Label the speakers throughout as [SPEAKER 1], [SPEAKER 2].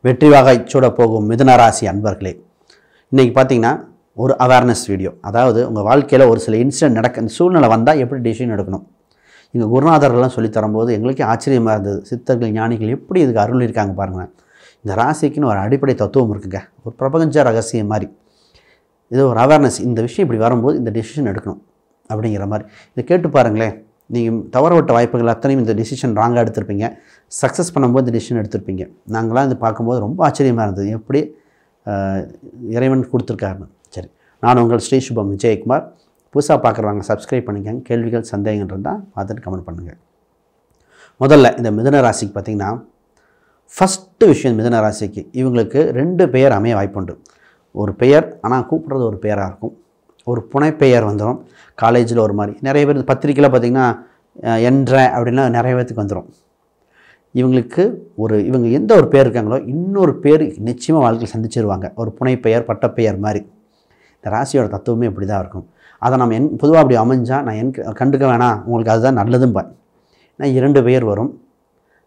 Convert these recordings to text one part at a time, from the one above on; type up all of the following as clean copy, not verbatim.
[SPEAKER 1] வெற்றி வாகை சூட போகும் மிதுன ராசி அன்பர்களே, இன்றைக்கி பார்த்தீங்கன்னா ஒரு அவேர்னஸ் வீடியோ. அதாவது உங்கள் வாழ்க்கையில் ஒரு சில இன்சிடென்ட் நடக்க சூழ்நிலை வந்தால் எப்படி டிசிஷன் எடுக்கணும். எங்கள் குருநாதர்கள்லாம் சொல்லித்தரும்போது எங்களுக்கே ஆச்சரியமாக இருந்தது. சித்தர்கள் ஞானிகள் எப்படி இதுக்கு அருள் இருக்காங்க பாருங்களேன். இந்த ராசிக்குன்னு ஒரு அடிப்படை தத்துவம் இருக்குங்க, ஒரு பிரபஞ்ச ரகசியம் மாதிரி. இது ஒரு அவேர்னஸ். இந்த விஷயம் இப்படி வரும்போது இந்த டிசிஷன் எடுக்கணும் அப்படிங்கிற மாதிரி இதை கேட்டு பாருங்களேன். நீங்கள் தவற விட்ட வாய்ப்புகள் அத்தனையும் இந்த டிசிஷன் ராங்காக எடுத்திருப்பீங்க. சக்ஸஸ் பண்ணும்போது இந்த டிசிஷன் எடுத்திருப்பீங்க. நாங்களாம் இது பார்க்கும்போது ரொம்ப ஆச்சரியமாக இருந்தது, எப்படி இறைவன் கொடுத்துருக்காருன்னு. சரி, நான் உங்கள் ஸ்ரீ சுபம் விஜயகுமார். புதுசாக பார்க்குறவங்க சப்ஸ்கிரைப் பண்ணிக்கங்க. கேள்விகள் சந்தேகங்கள் இருந்தால் பார்த்துட்டு கமெண்ட் பண்ணுங்கள். முதல்ல இந்த மிதுன ராசிக்கு பார்த்திங்கன்னா, ஃபஸ்ட்டு விஷயம் மிதுன ராசிக்கு இவங்களுக்கு 2 பெயர் அமைய வாய்ப்புண்டு. ஒரு பெயர் ஆனால் கூப்பிட்றது ஒரு பெயராக இருக்கும். ஒரு புனைப்பெயர் வந்துடும். காலேஜில் ஒரு மாதிரி நிறைய பேர் பத்திரிக்கையில் பார்த்திங்கன்னா என்ற அப்படின்னா நிறைய பேர்த்துக்கு வந்துடும். இவங்களுக்கு இவங்க எந்த ஒரு பேர் இருக்காங்களோ இன்னொரு பேர் நிச்சயமாக வாழ்க்கையில் சந்திச்சிருவாங்க. ஒரு புனைப்பெயர் பட்டப்பெயர் மாதிரி. இந்த ராசியோட தத்துவமே இப்படி தான் இருக்கும். அதை நம்ம பொதுவாக அப்படி அமைஞ்சால் நான் கண்டுக்க வேணாம், உங்களுக்கு அதுதான் நல்லதும்பேன். ஏன்னா 2 பெயர் வரும்.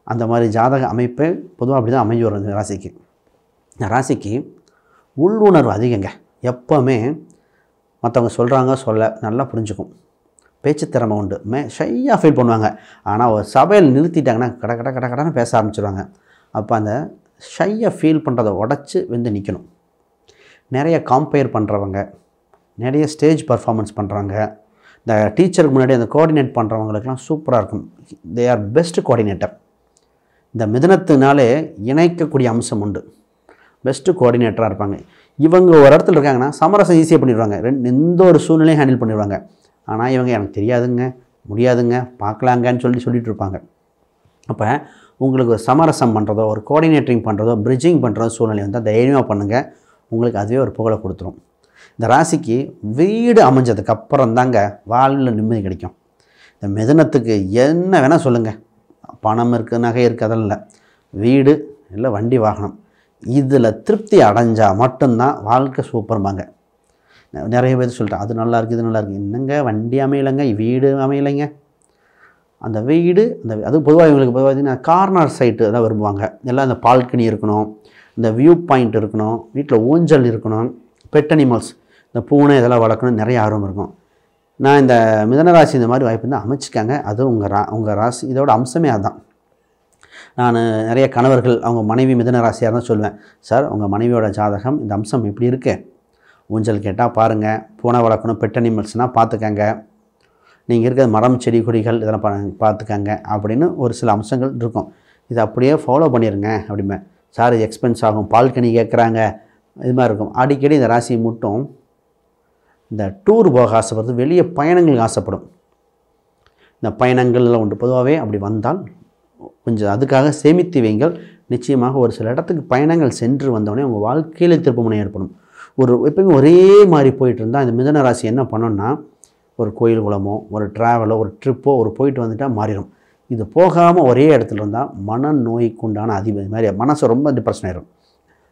[SPEAKER 1] அந்த மாதிரி ஜாதக அமைப்பை பொதுவாக அப்படி தான் அமைஞ்சு வரும் இந்த ராசிக்கு. இந்த ராசிக்கு உள்ளுணர்வு அதிகங்க. எப்போவுமே மற்றவங்க சொல்கிறாங்க சொல்ல நல்லா புரிஞ்சுக்கும். பேச்சு திறமை உண்டு. ஷையாக ஃபீல் பண்ணுவாங்க. ஆனால் ஒரு சபையில் நிறுத்திட்டாங்கன்னா கடன்னு பேச ஆரம்பிச்சிடுவாங்க. அப்போ அந்த ஷையை ஃபீல் பண்ணுறதை உடச்சி வந்து நிற்கணும். நிறைய காம்பேர் பண்ணுறவங்க, நிறைய ஸ்டேஜ் பர்ஃபார்மன்ஸ் பண்ணுறாங்க. இந்த டீச்சருக்கு முன்னாடி அந்த கோஆர்டினேட் பண்ணுறவங்களுக்கெல்லாம் சூப்பராக இருக்கும். They are best coordinator. இந்த மிதுனத்தினாலே இணைக்கக்கூடிய அம்சம் உண்டு. பெஸ்ட்டு கோஆர்டினேட்டராக இருப்பாங்க. இவங்க ஒரு இடத்துல இருக்காங்கன்னா சமரசம் ஈஸியாக பண்ணிடுவாங்க. எந்த ஒரு சூழ்நிலையும் ஹேண்டில் பண்ணிடுவாங்க. ஆனால் இவங்க எனக்கு தெரியாதுங்க, முடியாதுங்க, பார்க்கலாங்கன்னு சொல்லிட்டு இருப்பாங்க. அப்போ உங்களுக்கு ஒரு சமரசம் பண்ணுறதோ, ஒரு கோஆர்டினேட்டிங் பண்ணுறதோ, பிரிட்ஜிங் பண்ணுறதோ சூழ்நிலை வந்தால் தைரியமாக பண்ணுங்கள். உங்களுக்கு அதுவே ஒரு புகழை கொடுத்துரும். இந்த ராசிக்கு வீடு அமைஞ்சதுக்கு அப்புறம் தாங்க வாழ்வில் நிம்மதி கிடைக்கும். இந்த மிதுனத்துக்கு என்ன வேணால் சொல்லுங்கள், பணம் இருக்குது, நகை இருக்குது, அதெல்லாம் இல்லை. வீடு இல்லை வண்டி வாகனம் இதில் திருப்தி அடைஞ்சால் மட்டும்தான் வாழ்க்கை சூப்பர்பாங்க. நிறைய பேர் சொல்லிட்டேன் அது நல்லா இருக்குது, இது நல்லா இருக்குது. என்னங்க வண்டி அமையலைங்க, வீடு அமையலைங்க. அந்த வீடு அது பொதுவாக இவங்களுக்கு பார்த்திங்கன்னா கார்னர் சைட்டு தான் விரும்புவாங்க. எல்லாம் இந்த பால்கனி இருக்கணும், இந்த வியூ பாயிண்ட் இருக்கணும், வீட்டில் ஊஞ்சல் இருக்கணும், பெட் அனிமல்ஸ் இந்த பூனை இதெல்லாம் வளர்க்கணும், நிறைய ஆர்வம் இருக்கும். நான் இந்த மிதுனராசி இந்த மாதிரி வாய்ப்பு தான் அமைச்சிக்காங்க. அது உங்கள் ராசி இதோட அம்சமே அதுதான். நான் நிறைய கணவர்கள் அவங்க மனைவி மிதுன ராசியாக இருந்தால் சொல்லுவேன், சார் உங்கள் மனைவியோட ஜாதகம் இந்த அம்சம் இப்படி இருக்குது, ஊஞ்சல் கேட்டால் பாருங்கள், பூனை வளர்க்கணும், பெட் அனிமல்ஸ்னால் பார்த்துக்கங்க, நீங்கள் இருக்கிற மரம் செடி கொடிகள் இதெல்லாம் பார்த்துக்கங்க அப்படின்னு ஒரு சில அம்சங்கள் இருக்கும். இதை அப்படியே ஃபாலோ பண்ணிடுங்க அப்படிமே. சார் இது எக்ஸ்பென்ஸ் ஆகும், பால்கனி கேட்குறாங்க, இது மாதிரி இருக்கும். அடிக்கடி இந்த ராசி மட்டும் இந்த டூர் போக ஆசைப்படுறது, வெளியே பயணங்களுக்கு ஆசைப்படும். இந்த பயணங்கள்லாம் உண்டு. பொதுவாகவே அப்படி வந்தால் கொஞ்சம் அதுக்காக சேமித்து வைங்கள். நிச்சயமாக ஒரு சில இடத்துக்கு பயணங்கள் சென்று வந்தோடனே உங்கள் வாழ்க்கையில் திருப்புமுனை ஏற்படும். எப்பவுமே ஒரே மாதிரி போயிட்டு இருந்தால் இந்த மிதுன ராசி என்ன பண்ணோன்னா, ஒரு கோயில் குளமோ, ஒரு ட்ராவலோ, ஒரு ட்ரிப்போ போயிட்டு வந்துட்டால் மாறிடும். இது போகாமல் ஒரே இடத்துல இருந்தால் மனநோய்க்குண்டான அதிபதி மாதிரி மனசு ரொம்ப டிப்ரெஷன் ஆயிடும்.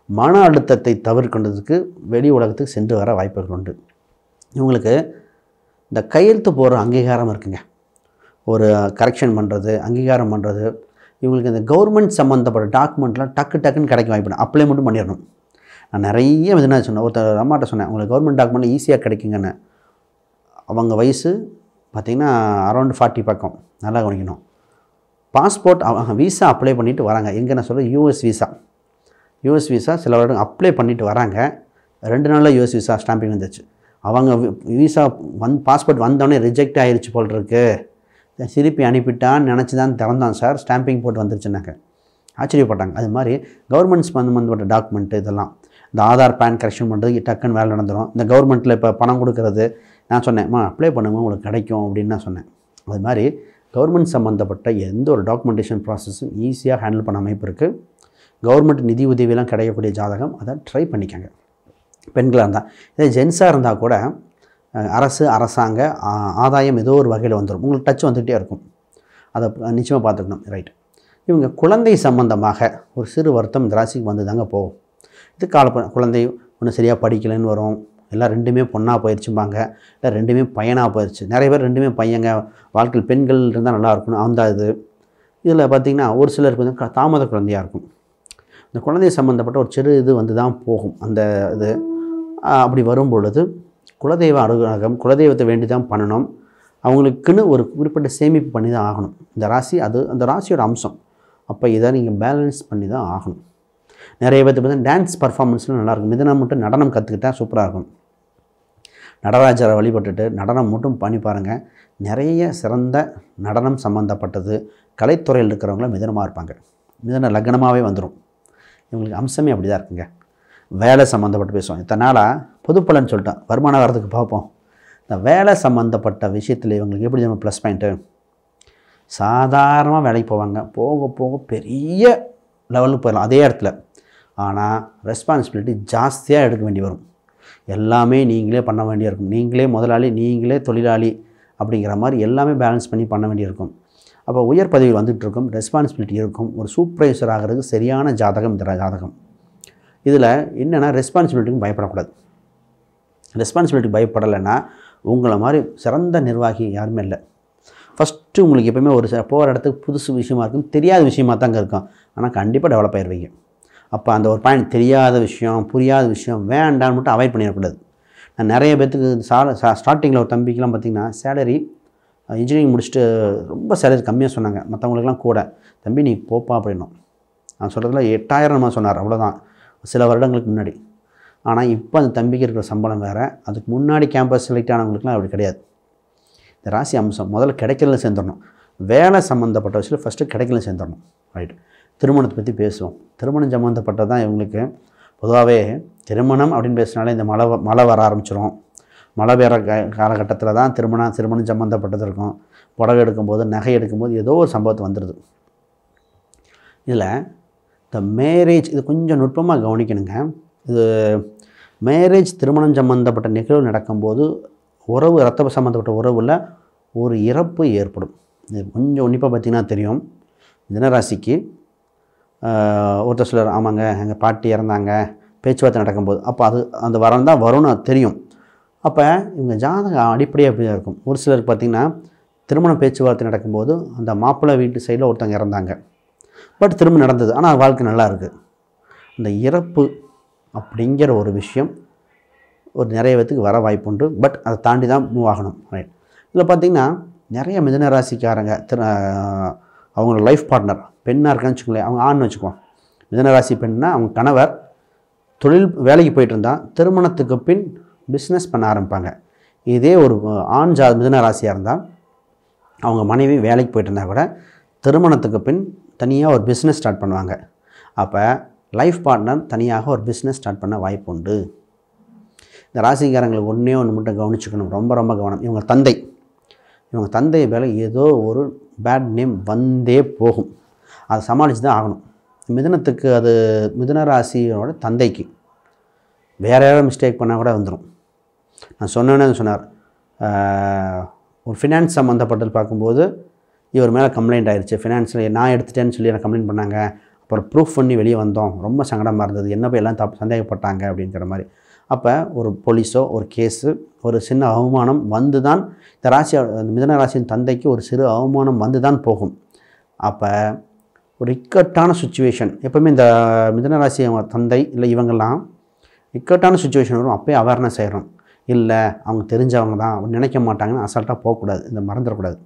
[SPEAKER 1] மன அழுத்தத்தை தவிர்க்கிறதுக்கு வெளி உலகத்துக்கு சென்று வர வாய்ப்புகள் உண்டு. இவங்களுக்கு இந்த கையெழுத்து போகிற அங்கீகாரம் இருக்குங்க. ஒரு கரெக்ஷன் பண்ணுறது, அங்கீகாரம் பண்ணுறது. இவங்களுக்கு இந்த கவர்மெண்ட் சம்மந்தப்பட்ட டாக்குமெண்ட்லாம் டக்குன்னு கிடைக்க வாய்ப்பு. அப்ளை மட்டும் பண்ணிடணும். நான் நிறைய என்ன சொன்னேன், ஒருத்தர் அம்மாட்ட சொன்னேன், உங்களுக்கு கவர்மெண்ட் டாக்குமெண்ட் ஈஸியாக கிடைக்குங்கன்னு. அவங்க வயசு பார்த்திங்கன்னா அரௌண்ட் 40 பக்கம். நல்லா கவனிக்கணும். பாஸ்போர்ட் அவங்க வீசா அப்ளை பண்ணிவிட்டு வராங்க. எங்கே நான் சொல்கிறேன், யூஎஸ் வீசா சில வருடம் அப்ளை பண்ணிவிட்டு வராங்க. 2 நாளில் யூஎஸ் வீசா ஸ்டாம்பிங் வந்துச்சு. அவங்க வீசா பாஸ்போர்ட் வந்தோடனே ரிஜெக்ட் ஆகிடுச்சு போல் இருக்குது, திருப்பி அனுப்பிட்டான்னு நினச்சி தான் திறந்தான் சார், ஸ்டாம்பிங் போட்டு வந்துருச்சுனாக்க ஆச்சரியப்பட்டாங்க. அது மாதிரி கவர்மெண்ட் சம்மந்தப்பட்ட டாக்குமெண்ட்டு இதெல்லாம் இந்த ஆதார் பேன் கரெக்ஷன் பண்ணுறது டக்குன்னு வேலை நடந்துடும். இந்த கவர்மெண்ட்டில் இப்போ பணம் கொடுக்குறது நான் சொன்னேன்மா அப்ளை பண்ணுங்க உங்களுக்கு கிடைக்கும் அப்படின்னு நான் சொன்னேன். அது மாதிரி கவர்மெண்ட் சம்மந்தப்பட்ட எந்த ஒரு டாக்குமெண்டேஷன் ப்ராசஸும் ஈஸியாக ஹேண்டில் பண்ண அமைப்பு இருக்குது. கவர்மெண்ட் நிதி உதவியெல்லாம் கிடைக்கக்கூடிய ஜாதகம், அதை ட்ரை பண்ணிக்கோங்க. பெண்களாக இருந்தால் இதே ஜென்ஸாக இருந்தால் கூட அரசாங்க ஆதாயம் ஏதோ ஒரு வகையில் வந்துடும். உங்களுக்கு டச் வந்துகிட்டே இருக்கும். அதை நிச்சயமாக பார்த்துக்கணும். ரைட். இவங்க குழந்தை சம்பந்தமாக ஒரு சிறு வருத்தம் இந்த ராசிக்கு வந்து தாங்க போகும். இது குழந்தை ஒன்றும் சரியாக படிக்கலைன்னு வரும். எல்லாம் 2மே பொண்ணாக போயிடுச்சும்பாங்க, இல்லை 2மே பையனாக போயிடுச்சு. நிறைய பேர் 2மே பையங்க, வாழ்க்கையில் பெண்கள் இருந்தால் நல்லா இருக்கணும் அந்த இதில் பார்த்திங்கன்னா ஒரு சிலருக்கு வந்து தாமத குழந்தையாக இருக்கும். இந்த குழந்தை சம்மந்தப்பட்ட ஒரு சிறு இது வந்து தான் போகும். அந்த இது அப்படி வரும் பொழுது குலதெய்வ அனுகிரகம், குலதெய்வத்தை வேண்டி தான் பண்ணணும். அவங்களுக்குன்னு ஒரு குறிப்பிட்ட சேமிப்பு பண்ணி தான் ஆகணும். இந்த ராசி அது அந்த ராசியோட அம்சம். அப்போ இதை நீங்கள் பேலன்ஸ் பண்ணி தான் ஆகணும். நிறைய பேர்த்து பார்த்தா டான்ஸ் பர்ஃபார்மன்ஸ்லாம் நல்லாயிருக்கும். மிதனம் மட்டும் நடனம் கற்றுக்கிட்டால் சூப்பராக இருக்கும். நடராஜரை வழிபட்டுட்டு நடனம் மட்டும் பண்ணி பாருங்கள். நிறைய சிறந்த நடனம் சம்மந்தப்பட்டது கலைத்துறையில் இருக்கிறவங்கள மிதனமாக இருப்பாங்க. மிதன லக்னமாகவே வந்துடும். இவங்களுக்கு அம்சமே அப்படி தான் இருக்குங்க. வேலை சம்மந்தப்பட்டு பேசுவோம். இத்தனை நாளாக பொதுப்பலன்னு சொல்லிட்டோம், வருமானம் வரதுக்கு பார்ப்போம். இந்த வேலை சம்மந்தப்பட்ட விஷயத்தில் இவங்களுக்கு எப்படி நம்ம ப்ளஸ் பாயிண்ட்டு, சாதாரணமாக வேலைக்கு போவாங்க, போக போக பெரிய லெவலுக்கு போயிடலாம் அதே இடத்துல. ஆனால் ரெஸ்பான்சிபிலிட்டி ஜாஸ்தியாக எடுக்க வேண்டி வரும். எல்லாமே நீங்களே பண்ண வேண்டியிருக்கும். நீங்களே முதலாளி, நீங்களே தொழிலாளி அப்படிங்கிற மாதிரி எல்லாமே பேலன்ஸ் பண்ணி பண்ண வேண்டியிருக்கும். அப்போ உயர் பதவியில் வந்துட்டு இருக்கும், ரெஸ்பான்சிபிலிட்டி இருக்கும். ஒரு சூப்பர்வைசர் ஆகிறதுக்கு சரியான ஜாதகம் இந்த ஜாதகம். இதில் என்னென்னா ரெஸ்பான்சிபிலிட்டிக்கும் பயப்படக்கூடாது. ரெஸ்பான்சிபிலிட்டி பயப்படலைன்னா உங்களை மாதிரி சிறந்த நிர்வாகி யாருமே இல்லை. ஃபஸ்ட்டு உங்களுக்கு எப்போயுமே ஒரு போகிற இடத்துக்கு புதுசு விஷயமா இருக்கும், தெரியாத விஷயமாக தாங்க இருக்கும். ஆனால் கண்டிப்பாக டெவலப் ஆயிடுவீங்க. அப்போ அந்த ஒரு பாயிண்ட் தெரியாத விஷயம், புரியாத விஷயம் வேண்டான்னு மட்டும் அவாய்ட் பண்ணிடக்கூடாது. நான் நிறைய பேர்த்துக்கு ஸ்டார்டிங்கில் ஒரு தம்பிக்கெலாம் பார்த்திங்கன்னா சேலரி இன்ஜினியரிங் முடிச்சுட்டு ரொம்ப சேலரி கம்மியாக சொன்னாங்க. மற்றவங்களுக்குலாம் கூட தம்பி நீ போப்பா அப்படின்னும். நான் சொல்கிறதுல 8000 சொன்னார், அவ்வளோதான் சில வருடங்களுக்கு முன்னாடி. ஆனால் இப்போ அந்த தம்பிக்கு இருக்கிற சம்பளம் வேறு. அதுக்கு முன்னாடி கேம்பஸ் செலக்ட் ஆனவங்களுக்குலாம் அப்படி கிடையாது. இந்த ராசி அம்சம் முதல்ல கிடைக்கல சேர்ந்துடணும். வேலை சம்மந்தப்பட்ட விஷயம் ஃபஸ்ட்டு கிடைக்கல சேர்ந்துடணும். ரைட். திருமணத்தை பற்றி பேசுவோம். திருமணம் சம்மந்தப்பட்டது தான் இவங்களுக்கு பொதுவாகவே. திருமணம் அப்படின்னு பேசினாலே இந்த மழை வர ஆரம்பிச்சிடும். மழை வேற காலகட்டத்தில் தான் திருமணம் சம்மந்தப்பட்டது இருக்கும். புடவை எடுக்கும்போது, நகை எடுக்கும்போது ஏதோ ஒரு சம்பவத்தை வந்துடுது. இதில் இந்த மேரேஜ் இது கொஞ்சம் நுட்பமாக கவனிக்கணுங்க. இது மேரேஜ் திருமணம் சம்மந்தப்பட்ட நிகழ்வு நடக்கும்போது உறவு, ரத்த சம்மந்தப்பட்ட உறவில் ஒரு இறப்பு ஏற்படும். இது கொஞ்சம் உன்னிப்பாக பார்த்திங்கன்னா தெரியும். தினராசிக்கு ஒருத்தர் சிலர் ஆமாங்க எங்கள் பாட்டி இறந்தாங்க பேச்சுவார்த்தை நடக்கும்போது, அப்போ அது அந்த வரம் தான் வரும்னு தெரியும். அப்போ இவங்க ஜாதகம் அடிப்படையாக அப்படி தான் இருக்கும். ஒரு சிலருக்கு பார்த்திங்கன்னா திருமணம் பேச்சுவார்த்தை நடக்கும்போது அந்த மாப்பிள்ளை வீட்டு சைடில் ஒருத்தவங்க இறந்தாங்க, பட் திரும்ப நடந்தது, ஆனால் வாழ்க்கை நல்லா இருக்குது. இந்த இறப்பு அப்படிங்கிற ஒரு விஷயம் ஒரு நிறைய பேத்துக்கு வர வாய்ப்பு உண்டு. பட் அதை தாண்டி தான் மூவ் ஆகணும். ரைட். இதில் பார்த்திங்கன்னா நிறைய மிதுன ராசிக்காரங்க அவங்களோட லைஃப் பார்ட்னர் பெண்ணாக இருக்கான்னு வச்சுக்கோங்களேன். அவங்க ஆண்னு வச்சுக்குவோம். மிதுன ராசி பெண்ணா அவங்க கணவர் தொழில் வேலைக்கு போயிட்டு இருந்தால் திருமணத்துக்கு பின் பிஸ்னஸ் பண்ண ஆரம்பிப்பாங்க. இதே ஒரு ஆண் மிதுன ராசியாக இருந்தால் அவங்க மனைவி வேலைக்கு போயிட்டு இருந்தால் கூட திருமணத்துக்கு பின் தனியாக ஒரு பிஸ்னஸ் ஸ்டார்ட் பண்ணுவாங்க. அப்போ லைஃப் பார்ட்னர் தனியாக ஒரு பிஸ்னஸ் ஸ்டார்ட் பண்ண வாய்ப்பு உண்டு. இந்த ராசிக்காரங்களுக்கு ஒன்றே ஒன்று மட்டும் கவனிச்சுக்கணும், ரொம்ப ரொம்ப கவனம். இவங்க தந்தை மேலே ஏதோ ஒரு பேட் நேம் வந்தே போகும். அதை சமாளித்து தான் ஆகணும். மிதுனத்துக்கு அது மிதுன ராசியோட தந்தைக்கு வேறு யாராவது மிஸ்டேக் பண்ணால் கூட வந்துடும். நான் சொன்னேன்னு சொன்னார், ஒரு ஃபினான்ஸ் சம்மந்தப்பட்டது பார்க்கும்போது இவர் மேலே கம்ப்ளைண்ட் ஆயிடுச்சு. ஃபினான்ஸில் நான் எடுத்துட்டேன்னு சொல்லி எனக்கு கம்ப்ளைண்ட் பண்ணாங்க. அப்புறம் ப்ரூஃப் பண்ணி வெளியே வந்தோம், ரொம்ப சங்கடமாக இருந்தது, என்ன போய் எல்லாம் சந்தேகப்பட்டாங்க அப்படிங்கிற மாதிரி. அப்போ ஒரு போலீஸோ ஒரு கேஸு ஒரு சின்ன அவமானம் வந்து தான் இந்த மிதுன ராசியின் தந்தைக்கு ஒரு சிறு அவமானம் வந்து தான் போகும். அப்போ ஒரு இக்கட்டான சுச்சுவேஷன் எப்போவுமே இந்த மிதுன ராசி தந்தை இல்லை இவங்கெல்லாம் இக்கட்டான சுச்சுவேஷன் வரும். அப்போயே அவேர்னஸ் ஆயிடும். இல்லை அவங்க தெரிஞ்சவங்க தான் நினைக்க மாட்டாங்கன்னு அசால்ட்டாக போகக்கூடாது, இந்த மறந்துடக்கூடாது.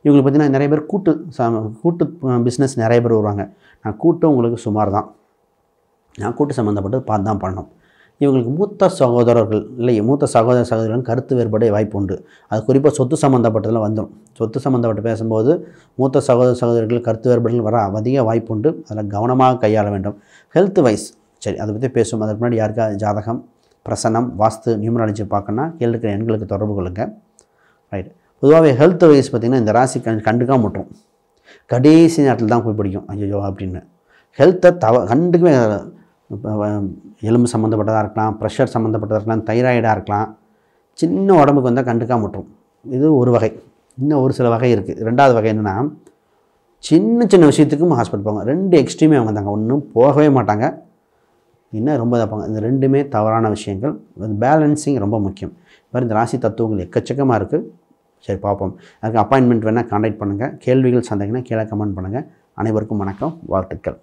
[SPEAKER 1] இவங்களுக்கு பார்த்திங்கன்னா நிறைய பேர் கூட்டு பிஸ்னஸ் நிறைய பேர் வருவாங்க. நான் கூட்டு உங்களுக்கு சுமார் தான், நான் கூட்டு சம்மந்தப்பட்டு பார்த்து தான் பண்ணணும். இவங்களுக்கு மூத்த சகோதரர்கள் இல்லை மூத்த சகோதரர்கள் கருத்து வேறுபாடு வாய்ப்பு உண்டு. அது குறிப்பாக சொத்து சம்மந்தப்பட்டதில் வந்துடும். சொத்து சம்மந்தப்பட்டு பேசும்போது மூத்த சகோதரர்கள் கருத்து வேறுபாடுகள் வர அதிக வாய்ப்பு உண்டு. அதில் கவனமாக கையாள வேண்டும். ஹெல்த் வைஸ் சரி அதை பற்றி பேசுவோம். அதுக்கு முன்னாடி யாருக்கா ஜாதகம், பிரசனம், வாஸ்து, நியூமராலஜி பார்க்கணுன்னா கீழே எண்களுக்கு தொடர்பு கொள்ளுங்கள். ரைட். பொதுவாகவே ஹெல்த் வைஸ் பார்த்திங்கன்னா இந்த ராசி கண்டுக்காம விட்டுரும். கடைசி நேரத்தில் தான் போய் பிடிக்கும் ஐயோ அப்படின்னு. ஹெல்த்தை கண்டுக்கவே எலும்பு சம்மந்தப்பட்டதாக இருக்கலாம், ப்ரெஷர் சம்மந்தப்பட்டதாக இருக்கலாம், தைராய்டாக இருக்கலாம். சின்ன உடம்புக்கு வந்தால் கண்டுக்காம விட்டுரும். இது ஒரு வகை. இன்னும் ஒரு சில வகை இருக்குது. ரெண்டாவது வகை என்னென்னா சின்ன விஷயத்துக்கும் ஹாஸ்பிட்டல் போவாங்க. 2 எக்ஸ்ட்ரீமே அவங்க தாங்க. ஒன்றும் போகவே மாட்டாங்க, இன்னும் ரொம்ப தப்பாங்க. இந்த ரெண்டுமே தவறான விஷயங்கள். பேலன்சிங் ரொம்ப முக்கியம். மாதிரி இந்த ராசி தத்துவங்கள் எக்கச்சக்கமாக இருக்குது. சரி பார்ப்போம். அதுக்கு அப்பாயின்மெண்ட் வேணால் கான்டாக்ட் பண்ணுங்கள். கேள்விகள் சந்தேகம்னா கீழே கமெண்ட் பண்ணுங்கள். அனைவருக்கும் வணக்கம், வாழ்த்துக்கள்.